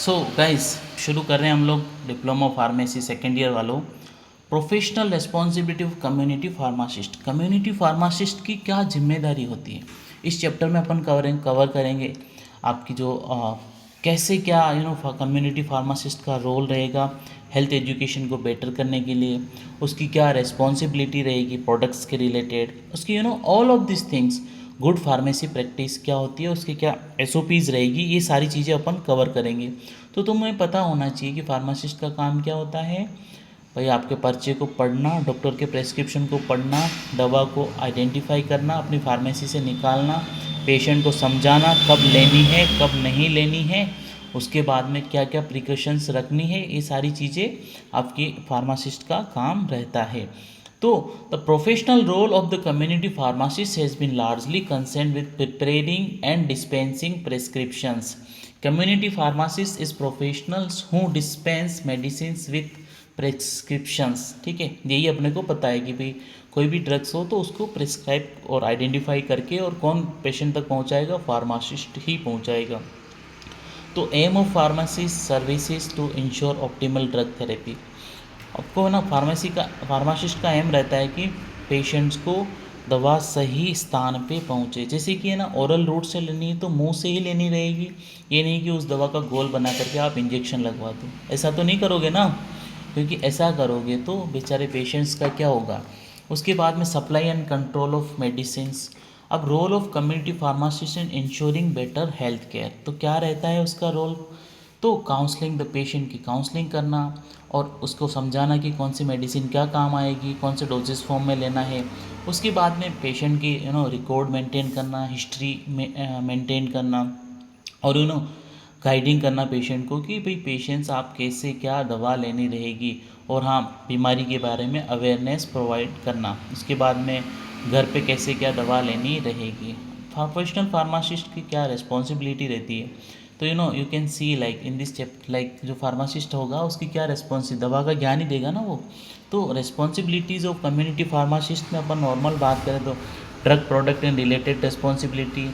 So guys, शुरू कर रहे हैं हम लोग डिप्लोमा फार्मेसी सेकेंड ईयर वालों। Professional responsibility of community pharmacist. Community pharmacist की क्या जिम्मेदारी होती है, इस चैप्टर में अपन कवर करेंगे। आपकी जो कैसे क्या कम्युनिटी फार्मासिस्ट का रोल रहेगा हेल्थ एजुकेशन को बेटर करने के लिए, उसकी क्या रिस्पॉन्सिबिलिटी रहेगी प्रोडक्ट्स के रिलेटेड, उसकी all of this things. Good pharmacy practice क्या होती है, उसकी क्या एसओपीज़ रहेगी, ये सारी चीज़ें अपन कवर करेंगे। तो तुम्हें पता होना चाहिए कि फार्मासिस्ट का काम क्या होता है। भाई आपके पर्चे को पढ़ना, डॉक्टर के प्रेस्क्रिप्शन को पढ़ना, दवा को आइडेंटिफाई करना, अपनी फार्मेसी से निकालना, पेशेंट को समझाना कब लेनी है कब नहीं लेनी है, उसके बाद में क्या क्या प्रिकॉशंस रखनी है, ये सारी चीज़ें आपकी फार्मासिस्ट का काम रहता है। तो the professional role of the community pharmacist has been largely concern with preparing and dispensing prescriptions. Community pharmacist is professionals who dispense medicine with prescriptions. ठीक है, यही अपने को पता है कि भाई कोई भी ड्रग्स हो तो उसको प्रिस्क्राइब और आइडेंटिफाई करके और कौन पेशेंट तक पहुंचाएगा, फार्मासिस्ट ही पहुंचाएगा। तो aim of pharmacy services to ensure optimal drug therapy. आपको फार्मासिस्ट का एम रहता है कि पेशेंट्स को दवा सही स्थान पे पहुंचे। जैसे कि ओरल रूट से लेनी है तो मुंह से ही लेनी रहेगी, ये नहीं कि उस दवा का गोल बना करके आप इंजेक्शन लगवा दो। ऐसा तो नहीं करोगे ना, क्योंकि ऐसा करोगे तो बेचारे पेशेंट्स का क्या होगा। उसके बाद में supply and control of medicines. अब role of community pharmacist in ensuring better health care, तो क्या रहता है उसका रोल। तो काउंसलिंग, द पेशेंट की काउंसलिंग करना और उसको समझाना कि कौन सी मेडिसिन क्या काम आएगी, कौन से डोजेस फॉर्म में लेना है। उसके बाद में पेशेंट की रिकॉर्ड मेंटेन करना, हिस्ट्री में मेंटेन करना और गाइडिंग करना पेशेंट को कि भाई पेशेंट्स आप कैसे क्या दवा लेनी रहेगी, और हाँ बीमारी के बारे में अवेयरनेस प्रोवाइड करना। उसके बाद में घर पे कैसे क्या दवा लेनी रहेगी। प्रोफेशनल फार्मासिस्ट की क्या रिस्पॉन्सिबिलिटी रहती है, तो you can see like in this chapter, like जो फार्मासिस्ट होगा उसकी क्या दवा का ज्ञान ही देगा ना वो। तो रिस्पॉन्सिबिलिटीज़ ऑफ कम्युनिटी फार्मासिस्ट में अपन नॉर्मल बात करें तो drug product and related responsibility,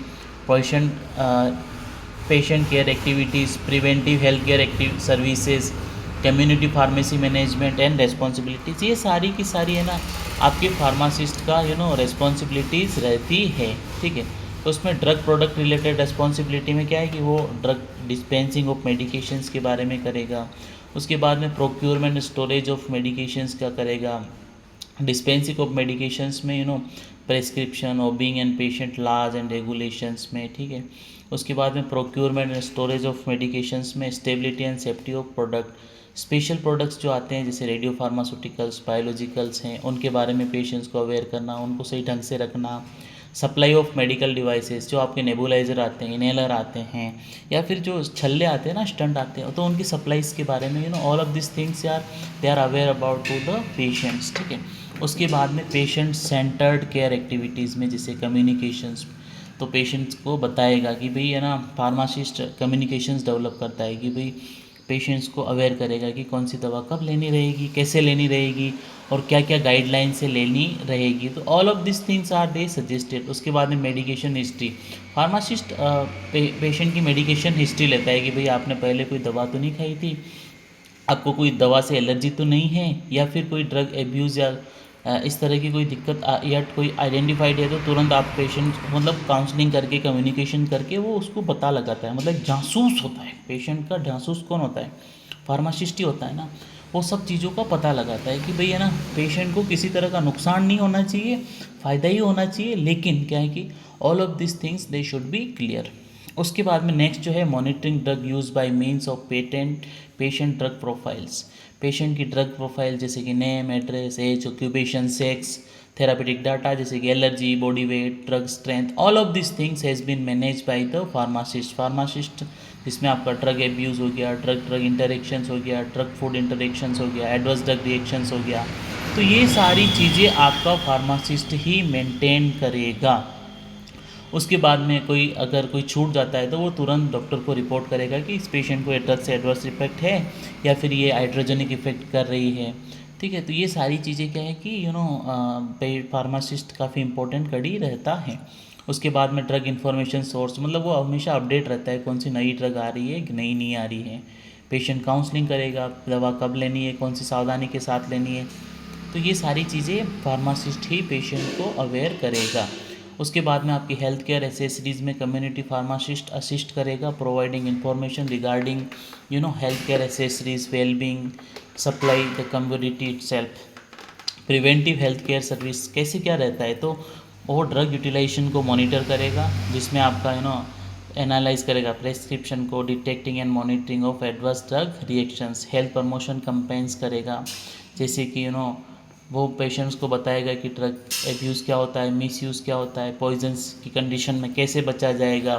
patient care activities, preventive health care active services, community pharmacy management and responsibilities, ये सारी की सारी आपके फार्मासिस्ट का रिस्पॉन्सिबिलिटीज़ रहती है। ठीक है, तो उसमें ड्रग प्रोडक्ट रिलेटेड रिस्पॉन्सिबिलिटी में क्या है कि वो ड्रग डिस्पेंसिंग ऑफ मेडिकेशंस के बारे में करेगा। उसके बाद में प्रोक्योरमेंट स्टोरेज ऑफ मेडिकेशंस का करेगा। डिस्पेंसिंग ऑफ मेडिकेशंस में prescription, obeying and patient laws and regulations में। ठीक है, उसके बाद में procurement and storage of medications में stability and safety of product. Special products जो आते हैं जैसे रेडियो फार्मास्यूटिकल्स, बायोलॉजिकल्स हैं, उनके बारे में पेशेंट्स को अवेयर करना, उनको सही ढंग से रखना। सप्लाई ऑफ मेडिकल डिवाइसेस, जो आपके नेबुलाइजर आते हैं, इनहेलर आते हैं, या फिर जो छल्ले आते हैं ना, स्टंट आते हैं, तो उनकी सप्लाईज़ के बारे में all of this things they are aware about to the patients. ठीक है, उसके बाद में पेशेंट सेंटर्ड केयर एक्टिविटीज़ में जैसे कम्युनिकेशंस, तो पेशेंट्स को बताएगा कि भाई फार्मासिस्ट कम्युनिकेशंस डेवलप करता है कि भाई पेशेंट्स को अवेयर करेगा कि कौन सी दवा कब लेनी रहेगी, कैसे लेनी रहेगी, और क्या क्या गाइडलाइन से लेनी रहेगी। तो all of this things are they suggested. उसके बाद में मेडिकेशन हिस्ट्री, फार्मासिस्ट पेशेंट की मेडिकेशन हिस्ट्री लेता है कि भाई आपने पहले कोई दवा तो नहीं खाई थी, आपको कोई दवा से एलर्जी तो नहीं है, या फिर कोई ड्रग एब्यूज़ या इस तरह की कोई दिक्कत या कोई आइडेंटिफाइड है, तो तुरंत आप पेशेंट काउंसलिंग करके, कम्युनिकेशन करके वो उसको पता लगाता है। जासूस होता है पेशेंट का। जासूस कौन होता है? फार्मासिस्ट ही होता है ना। वो सब चीज़ों का पता लगाता है कि भाई पेशेंट को किसी तरह का नुकसान नहीं होना चाहिए, फ़ायदा ही होना चाहिए, लेकिन क्या है कि all of this things they should be clear. उसके बाद में नेक्स्ट जो है monitoring drug use by means of patient drug profiles. Patient की ड्रग प्रोफाइल जैसे कि name, address, age, occupation, sex, therapeutic data जैसे कि allergy, body weight, drug strength, all of this things has been manage by the pharmacist जिसमें आपका drug abuse हो गया, drug interactions हो गया, ड्रग फूड इंटरेक्शंस हो गया, एडवर्स ड्रग रिएक्शंस हो गया। तो ये सारी चीज़ें आपका फार्मासिस्ट ही मेंटेन करेगा। उसके बाद में अगर कोई छूट जाता है तो वो तुरंत डॉक्टर को रिपोर्ट करेगा कि इस पेशेंट को ड्रग से एडवर्स इफेक्ट है या फिर ये हाइड्रोजेनिक इफेक्ट कर रही है। ठीक है, तो ये सारी चीज़ें क्या है कि फार्मासिस्ट काफ़ी इंपॉर्टेंट कड़ी रहता है। उसके बाद में ड्रग इन्फॉर्मेशन सोर्स, मतलब वो हमेशा अपडेट रहता है कौन सी नई ड्रग आ रही है कि नई नहीं आ रही है। पेशेंट काउंसलिंग करेगा, दवा कब लेनी है, कौन सी सावधानी के साथ लेनी है। तो ये सारी चीज़ें फार्मासिस्ट ही पेशेंट को अवेयर करेगा। उसके बाद में आपकी हेल्थ केयर एसेसरीज़ में कम्युनिटी फार्मासिस्ट असिस्ट करेगा, providing information regarding health care accessories, wellbeing, supply the community itself. Preventive health care service कैसे क्या रहता है, तो वो ड्रग यूटिलाइजेशन को मॉनिटर करेगा, जिसमें आपका एनालाइज करेगा प्रेस्क्रिप्शन को, detecting and monitoring of adverse drug reactions. Health promotion companies करेगा, जैसे कि वो पेशेंट्स को बताएगा कि ड्रग एब्यूज़ क्या होता है, मिसयूज़ क्या होता है, पॉइजन्स की कंडीशन में कैसे बचा जाएगा,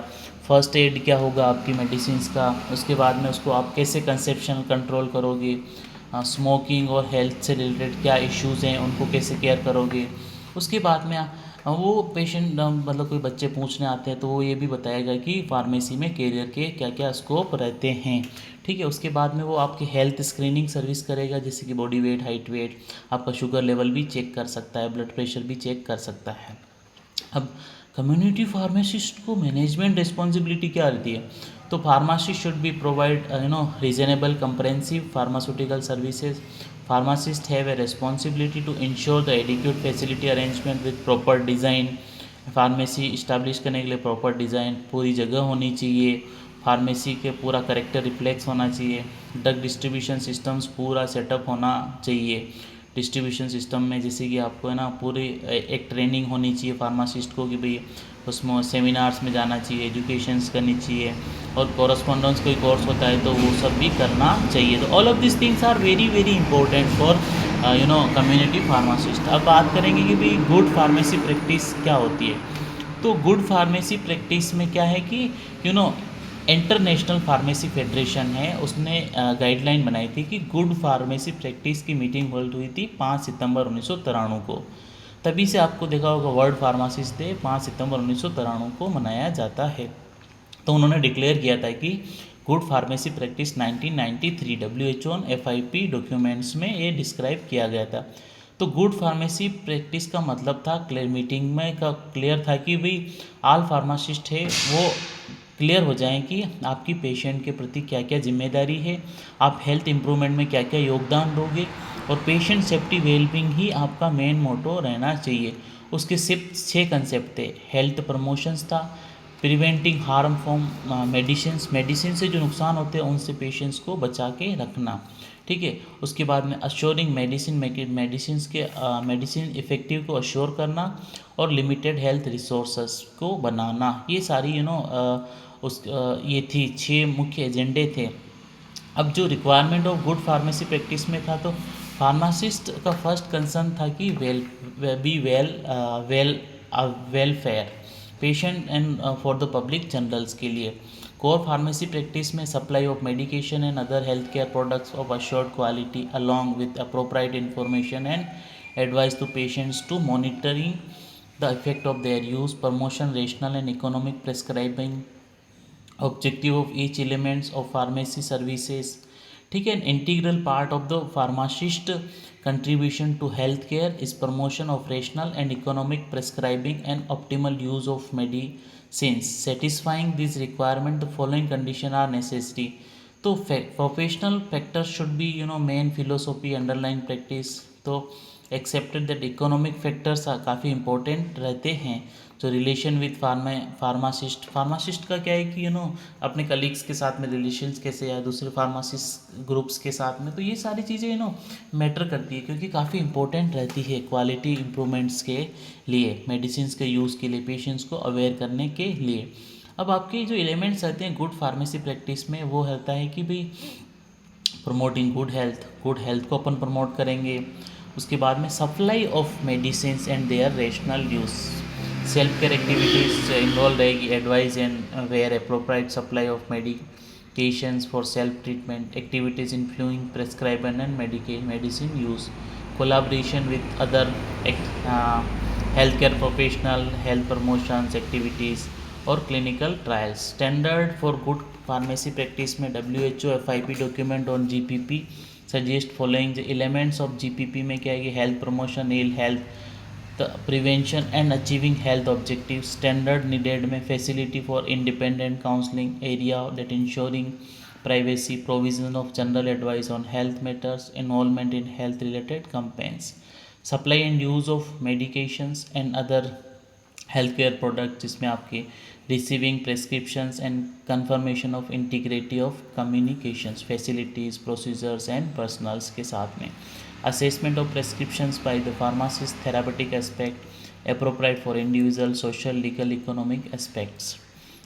फर्स्ट एड क्या होगा आपकी मेडिसिन्स का, उसके बाद में उसको आप कैसे कंसेप्शन कंट्रोल करोगे, स्मोकिंग और हेल्थ से रिलेटेड क्या इश्यूज़ हैं उनको कैसे केयर करोगे। उसके बाद में वो पेशेंट मतलब कोई बच्चे पूछने आते हैं तो वो ये भी बताएगा कि फार्मेसी में कैरियर के क्या क्या स्कोप रहते हैं। ठीक है, उसके बाद में वो आपकी हेल्थ स्क्रीनिंग सर्विस करेगा, जैसे कि बॉडी वेट, हाइट वेट, आपका शुगर लेवल भी चेक कर सकता है, ब्लड प्रेशर भी चेक कर सकता है। अब कम्युनिटी फार्मासिस्ट को मैनेजमेंट रिस्पॉन्सिबिलिटी क्या रहती है, तो pharmacist should be provide reasonable comprehensive pharmaceutical services. Pharmacist have a responsibility to ensure the adequate facility arrangement with proper design. Pharmacy establish करने के लिए प्रॉपर डिज़ाइन, पूरी जगह होनी चाहिए, फार्मेसी के पूरा करेक्टर रिफ्लेक्स होना चाहिए, ड्रग डिस्ट्रीब्यूशन सिस्टम्स पूरा सेटअप होना चाहिए। डिस्ट्रीब्यूशन सिस्टम में जैसे कि आपको पूरी एक ट्रेनिंग होनी चाहिए फार्मासिस्ट को कि भाई उसमें सेमिनार्स में जाना चाहिए, एजुकेशंस करनी चाहिए, और कॉरस्पॉन्डेंस कोई कोर्स होता है तो वो सब भी करना चाहिए। तो all of this things are very very important for community pharmacist. अब बात करेंगे कि भाई गुड फार्मेसी प्रैक्टिस क्या होती है। तो गुड फार्मेसी प्रैक्टिस में क्या है कि इंटरनेशनल फार्मेसी फेडरेशन है, उसने गाइडलाइन बनाई थी कि गुड फार्मेसी प्रैक्टिस की मीटिंग होल्ड हुई थी 5 सितंबर 1993 को। तभी से आपको देखा होगा वर्ल्ड फार्मासिस्ट डे 5 सितंबर 1993 को मनाया जाता है। तो उन्होंने डिक्लेयर किया था कि good pharmacy practice 1993 WHO FIP documents में ये डिस्क्राइब किया गया था। तो गुड फार्मेसी प्रैक्टिस का मतलब था मीटिंग में का क्लियर था कि भाई ऑल फार्मासिस्ट है वो क्लियर हो जाएं कि आपकी पेशेंट के प्रति क्या क्या जिम्मेदारी है, आप हेल्थ इम्प्रूवमेंट में क्या क्या योगदान दोगे, और पेशेंट सेफ्टी वेलबींग ही आपका मेन मोटो रहना चाहिए। उसके सिर्फ 6 कंसेप्ट थे। हेल्थ प्रमोशंस था, प्रिवेंटिंग हार्म फ्रॉम मेडिसिन से जो नुकसान होते हैं उनसे पेशेंट्स को बचा के रखना। ठीक है, उसके बाद में अश्योरिंग मेडिसिन इफेक्टिव को अश्योर करना, और लिमिटेड हेल्थ रिसोर्सेस को बनाना। ये सारी ये थी 6 मुख्य एजेंडे थे। अब जो requirement of good pharmacy practice में था, तो फार्मासिस्ट का फर्स्ट कंसर्न था कि welfare patient and for the public generals के लिए। कोर फार्मेसी प्रैक्टिस में supply of medication and other health care products of assured quality along with appropriate information and advice to patients to monitoring the effect of their use, promotion, rational and economic prescribing, objective of each elements of pharmacy services. ठीक है, integral part of the pharmacist contribution to healthcare is promotion of rational and economic prescribing and optimal use of medicines. Satisfying this requirement, the following condition are necessary. तो professional factors should be main philosophy underline practice. तो accepted that economic factors काफ़ी important रहते हैं, जो relation with pharmacist का क्या है कि अपने कलीग्स के साथ में रिलेशंस कैसे है, दूसरे फार्मासिस्ट ग्रुप्स के साथ में, तो ये सारी चीज़ें मैटर करती है, क्योंकि काफ़ी इंपॉर्टेंट रहती है क्वालिटी इंप्रूवमेंट्स के लिए, मेडिसिन के यूज़ के लिए, पेशेंट्स को अवेयर करने के लिए। अब आपके जो एलिमेंट्स रहते हैं गुड फार्मेसी प्रैक्टिस में, वो रहता है कि भाई प्रमोटिंग गुड हेल्थ को अपन प्रमोट करेंगे। उसके बाद में supply of medicine and their rational use, self care activities involve रहेगी, advice and where appropriate supply of medications for self treatment, activities influencing prescriber and medicine use, collaboration with other health care professional, health promotions activities और clinical trials. Standard for good pharmacy practice में WHO FIP document on GPP suggest following the elements of GPP में क्या है कि health promotion, ill health, the prevention and achieving health objectives, standard needed में facility for independent counseling area that ensuring privacy, provision of general advice on health matters, involvement in health related campaigns, supply and use of medications and other healthcare products जिसमें आपके receiving prescriptions and confirmation of integrity of communications, facilities, procedures and personals के साथ में assessment of prescriptions by the pharmacist, therapeutic aspect, appropriate for individual, social, legal, economic aspects.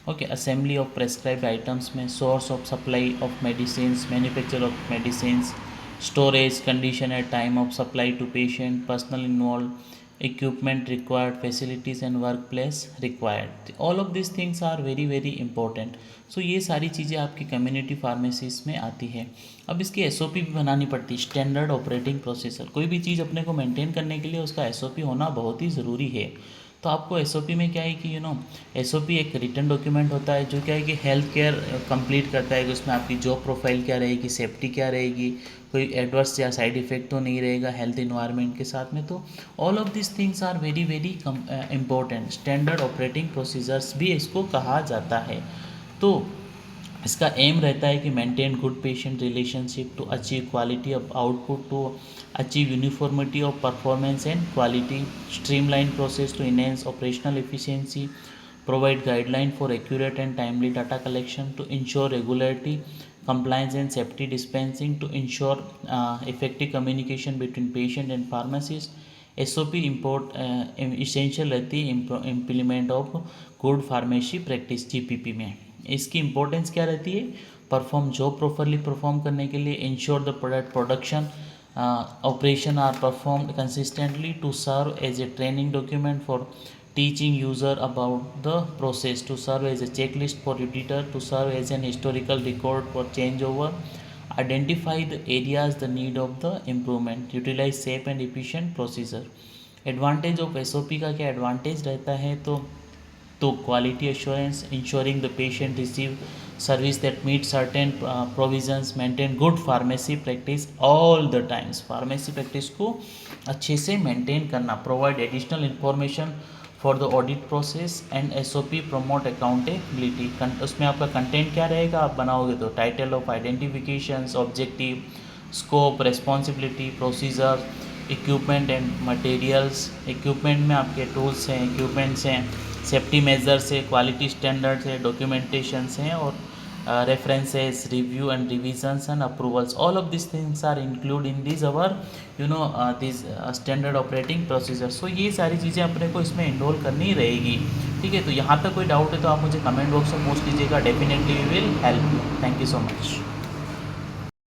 Okay, assembly of prescribed items में source of supply of medicines, manufacture of medicines, storage, condition at time of supply to patient, personal involved, equipment required, facilities and workplace required. All of these things are very very important. सो ये सारी चीज़ें आपकी community pharmacies में आती है. अब इसकी SOP भी बनानी पड़ती है, स्टैंडर्ड ऑपरेटिंग प्रोसीजर. कोई भी चीज़ अपने को मेंटेन करने के लिए उसका एसओपी होना बहुत ही ज़रूरी है. तो आपको एसओपी में क्या है कि एसओपी एक रिटन डॉक्यूमेंट होता है जो क्या है कि हेल्थ केयर कंप्लीट करता है कि उसमें आपकी जॉब प्रोफाइल क्या रहेगी, सेफ्टी क्या रहेगी, कोई एडवर्स या साइड इफेक्ट तो नहीं रहेगा हेल्थ इन्वायरमेंट के साथ में. तो all of this things are very very important. Standard operating procedures भी इसको कहा जाता है. तो इसका एम रहता है कि maintain good patient relationship to achieve quality of output, to achieve uniformity of performance and quality, streamline process to enhance operational efficiency, provide guideline for accurate and timely data collection, to ensure regularity, compliance and safety dispensing, to ensure effective communication between patient and pharmacist. SOP import essential रहती है implement of good pharmacy practice GPP में. इसकी importance क्या रहती है? Perform job properly perform करने के लिए, ensure the product production operation are perform consistently, to serve as a training document for teaching user about the process, to serve as a checklist for editor, to serve as an historical record for changeover, identify the areas the need of the improvement, utilize safe and efficient procedure. Advantage of SOP का क्या advantage रहता है? तो quality assurance, ensuring the patient receive service that meet certain provisions, maintain good pharmacy practice all the times. Pharmacy practice को अच्छे से maintain करना, provide additional information for the audit process and SOP promote accountability. उसमें आपका content क्या रहेगा आप बनाओगे तो? Title of identifications, objective, scope, responsibility, procedure, equipment and materials. Equipment में आपके टूल्स हैं, इक्विपमेंट्स हैं, सेफ्टी मेजर्स है, क्वालिटी स्टैंडर्ड्स है, डॉक्यूमेंटेशंस हैं और references, review and revisions and approvals. All of these things are included in this our these standard operating procedures. So ये सारी चीज़ें अपने को इसमें इनरोल करनी रहेगी. ठीक है, तो यहाँ तक कोई डाउट है तो आप मुझे कमेंट बॉक्स में पूछ लीजिएगा. Definitely we will help you. Thank you so much.